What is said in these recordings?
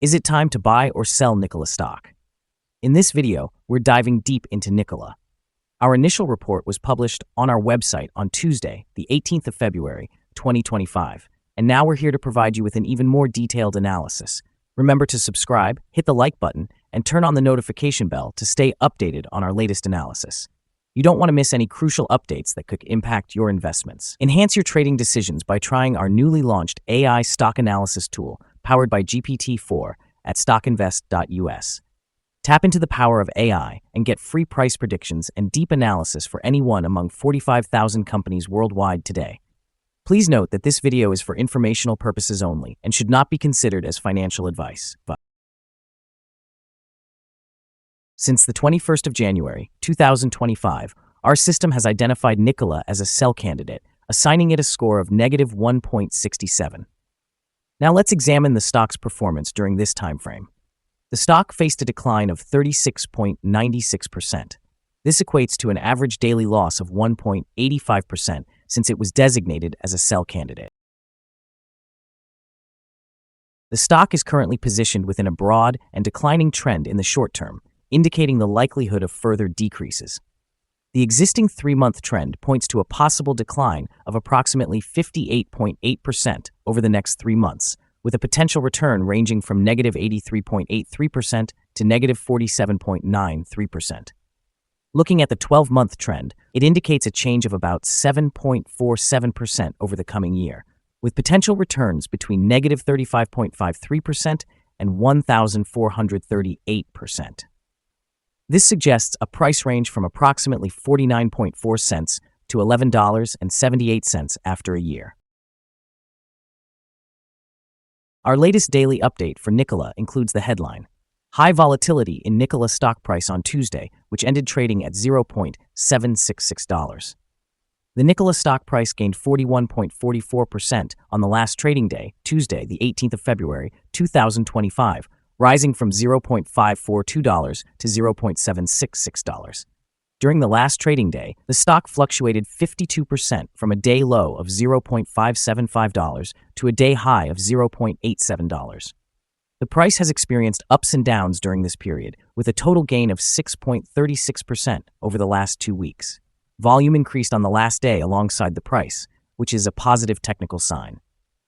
Is it time to buy or sell Nikola stock? In this video, we're diving deep into Nikola. Our initial report was published on our website on Tuesday, the 18th of February, 2025, and now we're here to provide you with an even more detailed analysis. Remember to subscribe, hit the like button, and turn on the notification bell to stay updated on our latest analysis. You don't want to miss any crucial updates that could impact your investments. Enhance your trading decisions by trying our newly launched AI stock analysis tool powered by GPT-4 at StockInvest.us. Tap into the power of AI and get free price predictions and deep analysis for any one among 45,000 companies worldwide today. Please note that this video is for informational purposes only and should not be considered as financial advice. Since the 21st of January, 2025, our system has identified Nikola as a sell candidate, assigning it a score of negative 1.67. Now let's examine the stock's performance during this time frame. The stock faced a decline of 36.96%. This equates to an average daily loss of 1.85% since it was designated as a sell candidate. The stock is currently positioned within a broad and declining trend in the short term, indicating the likelihood of further decreases. The existing 3-month trend points to a possible decline of approximately 58.8% over the next 3 months, with a potential return ranging from negative 83.83% to negative 47.93%. Looking at the 12-month trend, it indicates a change of about 7.47% over the coming year, with potential returns between negative 35.53% and 1,438%. This suggests a price range from approximately 49.4 cents to $11.78 after a year. Our latest daily update for Nikola includes the headline, High Volatility in Nikola Stock Price on Tuesday, which ended trading at $0.766. The Nikola stock price gained 41.44% on the last trading day, Tuesday, the 18th of February, 2025, rising from $0.542 to $0.766. During the last trading day, the stock fluctuated 52% from a day low of $0.575 to a day high of $0.87. The price has experienced ups and downs during this period, with a total gain of 6.36% over the last 2 weeks. Volume increased on the last day alongside the price, which is a positive technical sign.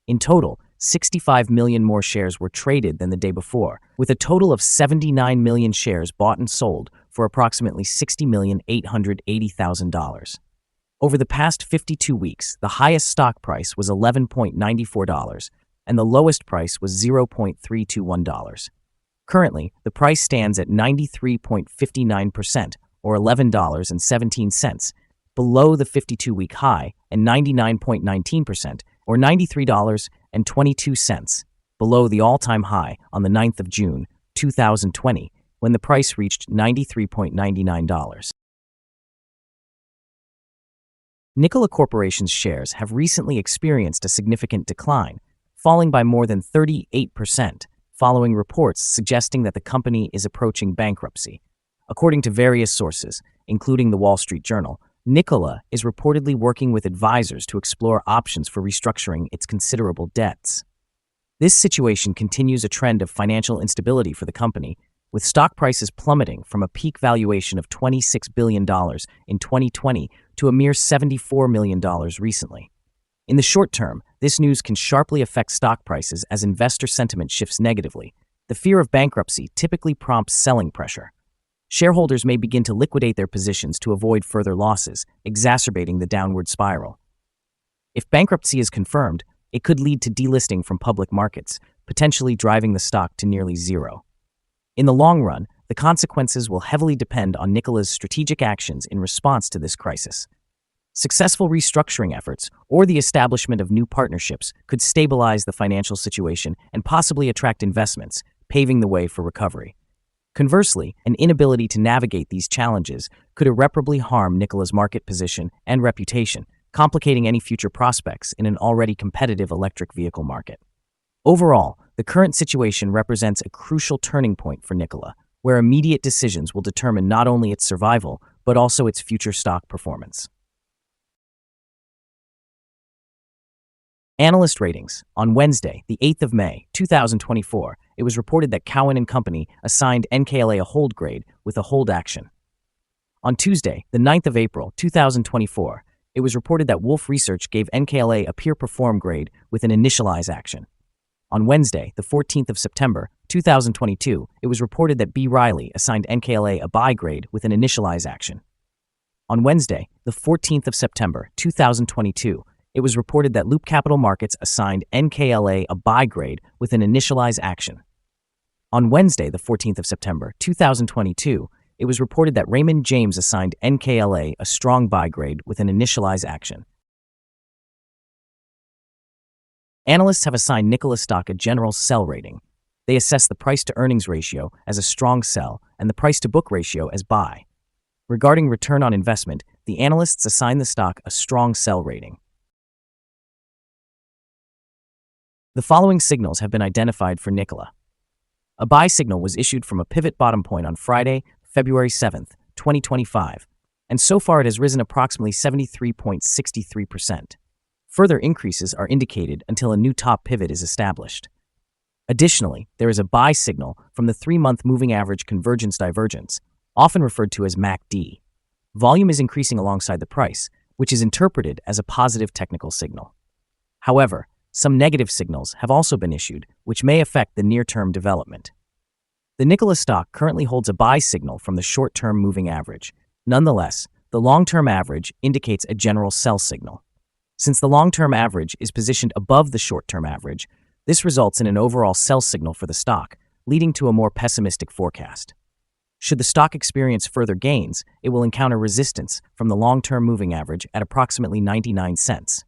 In total, 65 million more shares were traded than the day before, with a total of 79 million shares bought and sold for approximately $60,880,000. Over the past 52 weeks, the highest stock price was $11.94, and the lowest price was $0.321. Currently, the price stands at 93.59%, or $11.17, below the 52-week high, and 99.19%, or $93.22, below the all-time high on the 9th of June, 2020, when the price reached $93.99. Nikola Corporation's shares have recently experienced a significant decline, falling by more than 38%, following reports suggesting that the company is approaching bankruptcy. According to various sources, including the Wall Street Journal, Nikola is reportedly working with advisors to explore options for restructuring its considerable debts. This situation continues a trend of financial instability for the company, with stock prices plummeting from a peak valuation of $26 billion in 2020 to a mere $74 million recently. In the short term, this news can sharply affect stock prices as investor sentiment shifts negatively. The fear of bankruptcy typically prompts selling pressure. Shareholders may begin to liquidate their positions to avoid further losses, exacerbating the downward spiral. If bankruptcy is confirmed, it could lead to delisting from public markets, potentially driving the stock to nearly zero. In the long run, the consequences will heavily depend on Nikola's strategic actions in response to this crisis. Successful restructuring efforts or the establishment of new partnerships could stabilize the financial situation and possibly attract investments, paving the way for recovery. Conversely, an inability to navigate these challenges could irreparably harm Nikola's market position and reputation, complicating any future prospects in an already competitive electric vehicle market. Overall, the current situation represents a crucial turning point for Nikola, where immediate decisions will determine not only its survival, but also its future stock performance. Analyst ratings. On Wednesday, the 8th of May, 2024, it was reported that Cowen & Company assigned NKLA a hold grade with a hold action. On Tuesday, the 9th of April, 2024, it was reported that Wolfe Research gave NKLA a peer perform grade with an initialize action. On Wednesday, the 14th of September, 2022, it was reported that B. Riley assigned NKLA a buy grade with an initialize action. On Wednesday, the 14th of September, 2022, it was reported that Loop Capital Markets assigned NKLA a buy grade with an initialize action. On Wednesday, the 14th of September, 2022, it was reported that Raymond James assigned NKLA a strong buy grade with an initialize action. Analysts have assigned Nikola stock a general sell rating. They assess the price-to-earnings ratio as a strong sell and the price-to-book ratio as buy. Regarding return on investment, the analysts assign the stock a strong sell rating. The following signals have been identified for Nikola. A buy signal was issued from a pivot bottom point on Friday, February 7th, 2025, and so far it has risen approximately 73.63%. Further increases are indicated until a new top pivot is established. Additionally, there is a buy signal from the 3-month moving average convergence divergence, often referred to as MACD. Volume is increasing alongside the price, which is interpreted as a positive technical signal. However, some negative signals have also been issued, which may affect the near-term development. The Nikola stock currently holds a buy signal from the short-term moving average. Nonetheless, the long-term average indicates a general sell signal. Since the long-term average is positioned above the short-term average, this results in an overall sell signal for the stock, leading to a more pessimistic forecast. Should the stock experience further gains, it will encounter resistance from the long-term moving average at approximately 99 cents.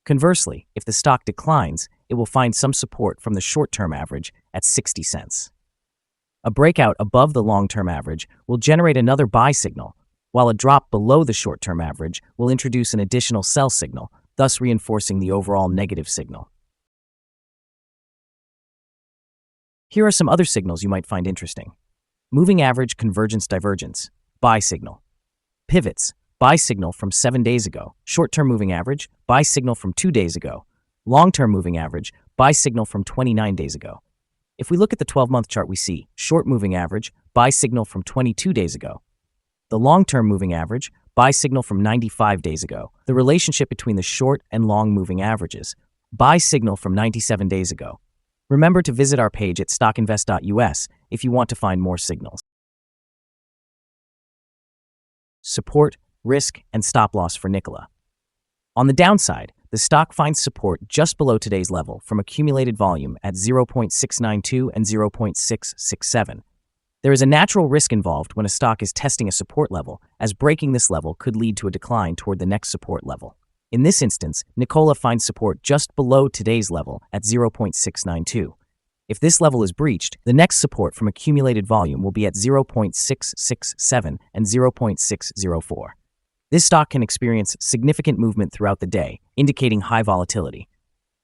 Conversely, if the stock declines, it will find some support from the short-term average at 60 cents. A breakout above the long-term average will generate another buy signal, while a drop below the short-term average will introduce an additional sell signal, thus reinforcing the overall negative signal. Here are some other signals you might find interesting. Moving average convergence divergence, buy signal. Pivots, buy signal from 7 days ago. Short-term moving average, buy signal from 2 days ago. Long-term moving average, buy signal from 29 days ago. If we look at the 12-month chart, we see short moving average, buy signal from 22 days ago. The long-term moving average, buy signal from 95 days ago. The relationship between the short and long moving averages, buy signal from 97 days ago. Remember to visit our page at StockInvest.us if you want to find more signals. Support, risk, and stop loss for Nikola. On the downside, the stock finds support just below today's level from accumulated volume at 0.692 and 0.667. There is a natural risk involved when a stock is testing a support level, as breaking this level could lead to a decline toward the next support level. In this instance, Nikola finds support just below today's level at 0.692. If this level is breached, the next support from accumulated volume will be at 0.667 and 0.604. This stock can experience significant movement throughout the day, indicating high volatility.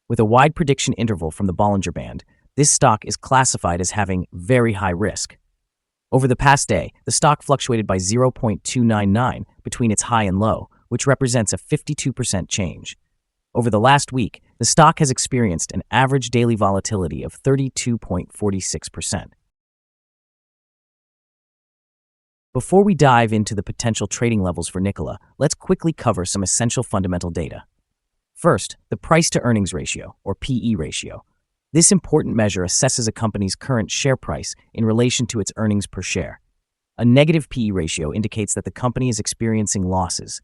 With a wide prediction interval from the Bollinger Band, this stock is classified as having very high risk. Over the past day, the stock fluctuated by 0.299 between its high and low, which represents a 52% change. Over the last week, the stock has experienced an average daily volatility of 32.46%. Before we dive into the potential trading levels for Nikola, let's quickly cover some essential fundamental data. First, the price-to-earnings ratio, or PE ratio. This important measure assesses a company's current share price in relation to its earnings per share. A negative PE ratio indicates that the company is experiencing losses.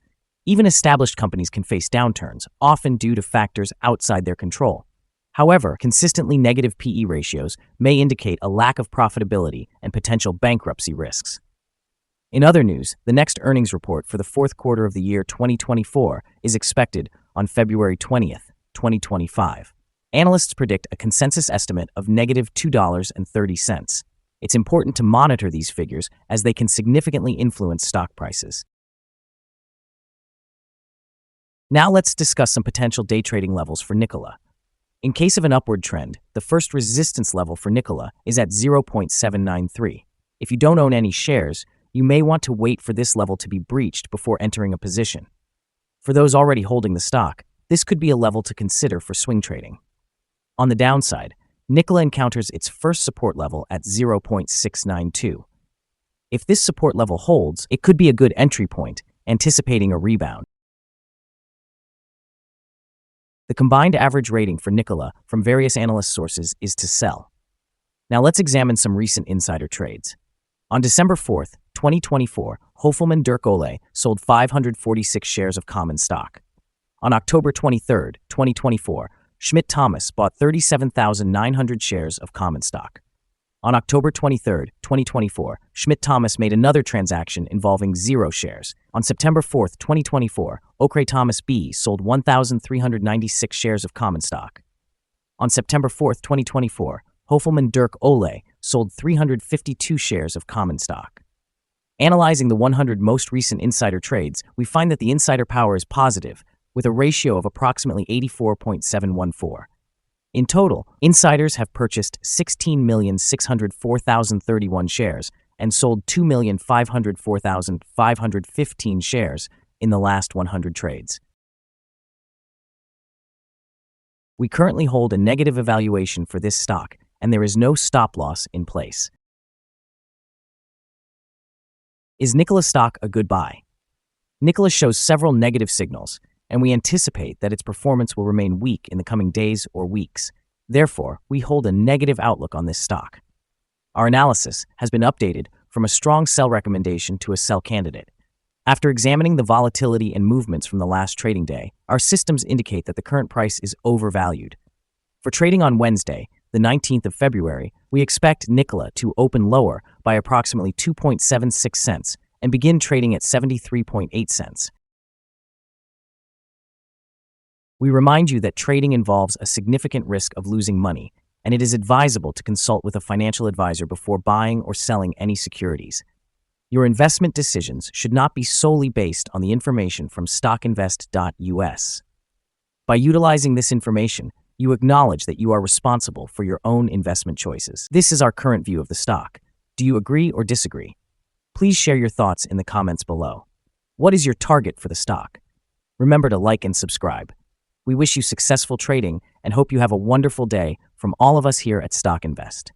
Even established companies can face downturns, often due to factors outside their control. However, consistently negative PE ratios may indicate a lack of profitability and potential bankruptcy risks. In other news, the next earnings report for the fourth quarter of the year 2024 is expected on February 20th, 2025. Analysts predict a consensus estimate of negative $2.30. It's important to monitor these figures as they can significantly influence stock prices. Now let's discuss some potential day trading levels for Nikola. In case of an upward trend, the first resistance level for Nikola is at 0.793. If you don't own any shares, you may want to wait for this level to be breached before entering a position. For those already holding the stock, this could be a level to consider for swing trading. On the downside, Nikola encounters its first support level at 0.692. If this support level holds, it could be a good entry point, anticipating a rebound. The combined average rating for Nikola from various analyst sources is to sell. Now let's examine some recent insider trades. On December 4th, 2024, Hofelman Dirk Ole sold 546 shares of common stock. On October 23rd, 2024, Schmidt Thomas bought 37,900 shares of common stock. On October 23rd, 2024, Schmidt Thomas made another transaction involving 0 shares. On September 4th, 2024, Okray Thomas B sold 1,396 shares of common stock. On September 4th, 2024, Hofelman Dirk Ole sold 352 shares of common stock. Analyzing the 100 most recent insider trades, we find that the insider power is positive, with a ratio of approximately 84.714. In total, insiders have purchased 16,604,031 shares and sold 2,504,515 shares in the last 100 trades. We currently hold a negative evaluation for this stock, and there is no stop loss in place. Is Nikola stock a good buy? Nikola shows several negative signals, and we anticipate that its performance will remain weak in the coming days or weeks. Therefore, we hold a negative outlook on this stock. Our analysis has been updated from a strong sell recommendation to a sell candidate. After examining the volatility and movements from the last trading day, our systems indicate that the current price is overvalued. For trading on Wednesday, the 19th of February, we expect Nikola to open lower by approximately 2.76 cents and begin trading at 73.8 cents. We remind you that trading involves a significant risk of losing money, and it is advisable to consult with a financial advisor before buying or selling any securities. Your investment decisions should not be solely based on the information from StockInvest.us. By utilizing this information, you acknowledge that you are responsible for your own investment choices. This is our current view of the stock. Do you agree or disagree? Please share your thoughts in the comments below. What is your target for the stock? Remember to like and subscribe. We wish you successful trading and hope you have a wonderful day from all of us here at StockInvest.